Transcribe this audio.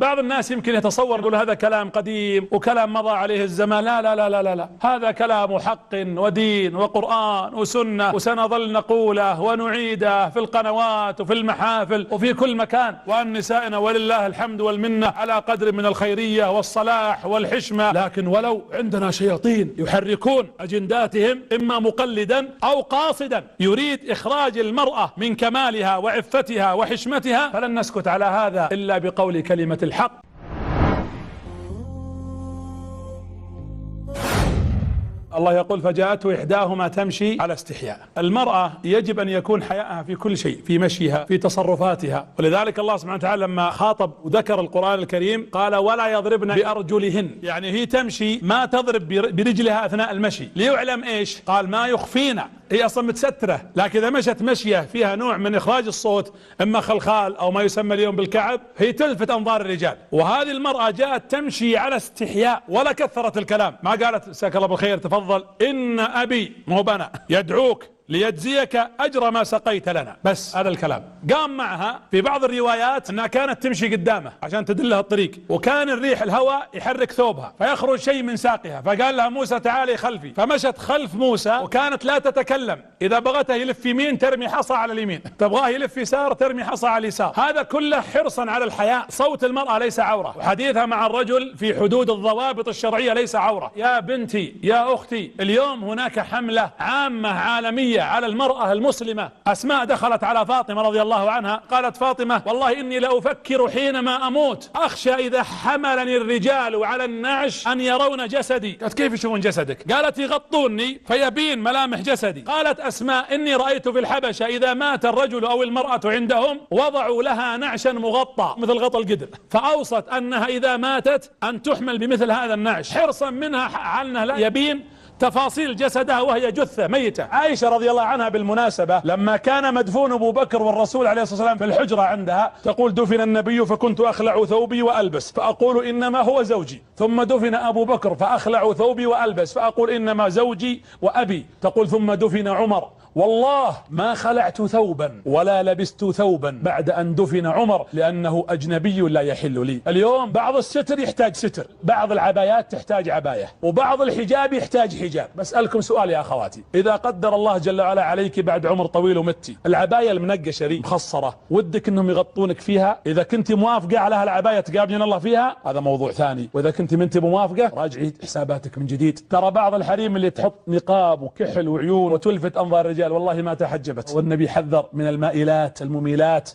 بعض الناس يمكن يتصور يقول هذا كلام قديم وكلام مضى عليه الزمان. لا لا لا لا لا, لا. هذا كلام حق ودين وقرآن وسنة، وسنظل نقوله ونعيده في القنوات وفي المحافل وفي كل مكان. وأن نسائنا ولله الحمد والمنة على قدر من الخيرية والصلاح والحشمة، لكن ولو عندنا شياطين يحركون أجنداتهم إما مقلدا أو قاصدا يريد إخراج المرأة من كمالها وعفتها وحشمتها، فلن نسكت على هذا إلا بقول كلمة الحق. الله يقول فجاءته إحداهما تمشي على استحياء. المرأة يجب أن يكون حياءها في كل شيء، في مشيها، في تصرفاتها. ولذلك الله سبحانه وتعالى لما خاطب وذكر القرآن الكريم قال ولا يضربن بأرجلهن، يعني هي تمشي ما تضرب برجلها أثناء المشي، ليعلم إيش؟ قال ما يخفين، هي أصلا متسترة، لكن إذا مشت مشية فيها نوع من إخراج الصوت إما خلخال أو ما يسمى اليوم بالكعب، هي تلفت أنظار الرجال. وهذه المرأة جاءت تمشي على استحياء ولا كثرت الكلام، ما قالت مساك الله بالخير تفضل إن أبي مو بنا يدعوك ليجزيك أجر ما سقيت لنا، بس هذا الكلام. قام معها في بعض الروايات أنها كانت تمشي قدامه عشان تدلها الطريق، وكان الريح الهواء يحرك ثوبها فيخرج شيء من ساقها، فقال لها موسى تعالي خلفي، فمشت خلف موسى وكانت لا تتكلم. إذا بغته يلف يمين ترمي حصى على اليمين، تبغاه يلف يسار ترمي حصى على اليسار. هذا كله حرصا على الحياء. صوت المرأة ليس عورة، وحديثها مع الرجل في حدود الضوابط الشرعية ليس عورة. يا بنتي يا أختي، اليوم هناك حملة عامة عالمية على المرأة المسلمة. أسماء دخلت على فاطمة رضي الله عنها قالت فاطمة والله إني لأفكر حينما أموت أخشى إذا حملني الرجال على النعش أن يرون جسدي. قالت كيف يشوفون جسدك؟ قالت يغطوني فيبين ملامح جسدي. قالت أسماء إني رأيت في الحبشة إذا مات الرجل أو المرأة عندهم وضعوا لها نعشا مغطى مثل غطى القدر، فأوصت أنها إذا ماتت أن تحمل بمثل هذا النعش حرصا منها على أنه لا يبين تفاصيل جسدها وهي جثة ميتة. عائشة رضي الله عنها بالمناسبة لما كان مدفون أبو بكر والرسول عليه الصلاة والسلام في الحجرة عندها تقول دفن النبي فكنت أخلع ثوبي وألبس فأقول إنما هو زوجي، ثم دفن أبو بكر فأخلع ثوبي وألبس فأقول إنما زوجي وأبي، تقول ثم دفن عمر والله ما خلعت ثوبا ولا لبست ثوبا بعد أن دفن عمر لأنه أجنبي لا يحل لي. اليوم بعض الستر يحتاج ستر، بعض العبايات تحتاج عباية، وبعض الحجاب يحتاج حجاب. بسألكم سؤال يا أخواتي، إذا قدر الله جل وعلا عليك بعد عمر طويل ومتي العباية المنقشة ذي مخصرة ودك أنهم يغطونك فيها، إذا كنت موافقة على هالعباية تقابلين الله فيها هذا موضوع ثاني، وإذا كنت منت موافقة راجعي حساباتك من جديد. ترى بعض الحريم اللي تحط نقاب وكحل وعيون وتلفت أنظار الرجال والله ما تحجبت، والنبي حذر من المائلات المميلات.